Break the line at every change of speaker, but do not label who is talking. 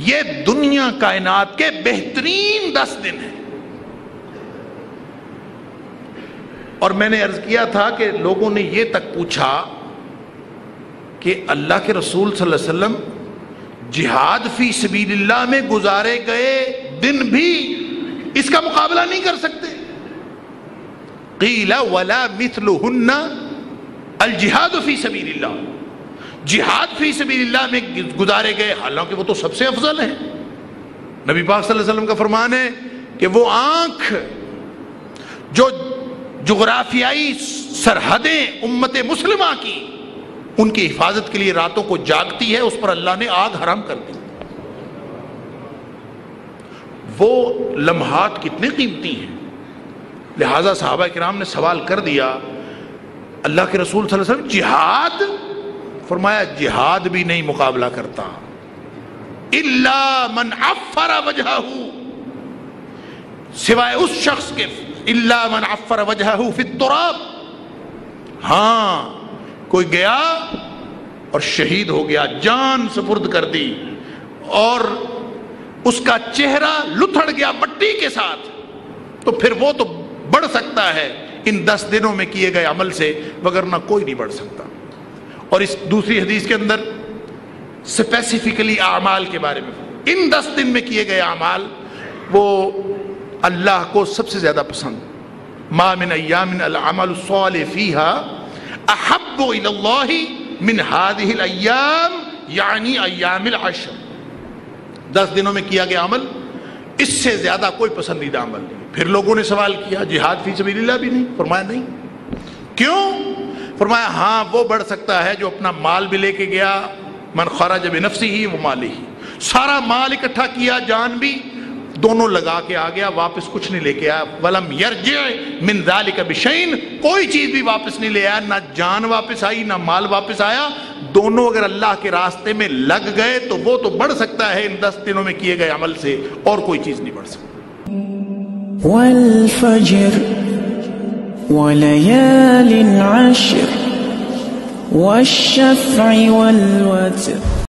یہ دنیا کائنات کے بہترین 10 دن ہیں. اور میں نے عرض کیا تھا کہ لوگوں نے یہ تک پوچھا کہ اللہ کے رسول صلی اللہ علیہ وسلم جہاد فی سبیل اللہ میں گزارے گئے دن بھی اس کا مقابلہ نہیں کر سکتے. قیل ولا مثلہن الجہاد فی سبیل اللہ. جہاد فی سبیل اللہ میں گزارے گئے، حالانکہ وہ تو سب سے افضل ہیں. نبی پاک صلی اللہ علیہ وسلم کا فرمان ہے کہ وہ آنکھ جو جغرافیائی سرحدیں امت مسلمہ کی ان کی حفاظت کے لیے راتوں کو جاگتی ہے، اس پر اللہ نے آگ حرام کر دی. وہ لمحات کتنے قیمتی ہیں. لہٰذا صحابہ کرام نے سوال کر دیا، اللہ کے رسول صلی اللہ علیہ وسلم جہاد، فرمایا جہاد بھی نہیں مقابلہ کرتا الا من عفر وجہہ، سوائے اس شخص کے الا من عفر وجہہ فی التراب. ہاں کوئی گیا اور شہید ہو گیا، جان سپرد کر دی اور اس کا چہرہ لتھڑ گیا مٹی کے ساتھ، تو پھر وہ تو بڑھ سکتا ہے ان 10 دنوں میں کیے گئے عمل سے، وگرنہ کوئی نہیں بڑھ سکتا. اور اس دوسری حدیث کے اندر اسپیسیفکلی اعمال کے بارے میں، ان 10 دن میں کیے گئے اعمال وہ اللہ کو سب سے زیادہ پسند. ما من ایام العمل الصالح فیہا احب الی اللہ من هذه الایام، یعنی ایام العشر. 10 دنوں میں کیا گیا عمل اس سے زیادہ کوئی پسندیدہ عمل نہیں. پھر لوگوں نے سوال کیا جہاد فی سبیل اللہ بھی نہیں؟ فرمایا نہیں. کیوں؟ فرمایا ہاں وہ بڑھ سکتا ہے جو اپنا مال بھی لے کے گیا، من خرج بنفسہ ومالہ، سارا مال اکٹھا کیا، جان بھی دونوں لگا کے آ گیا، واپس کچھ نہیں لے کے آیا. ولم یرجع من ذلک بشیء، کوئی چیز بھی واپس نہیں لے آیا، نہ جان واپس آئی نہ مال واپس آیا. دونوں اگر اللہ کے راستے میں لگ گئے تو وہ تو بڑھ سکتا ہے ان 10 دنوں میں کیے گئے عمل سے، اور کوئی چیز نہیں بڑھ سکتی.
والفجر وليال عشر والشفع والوتر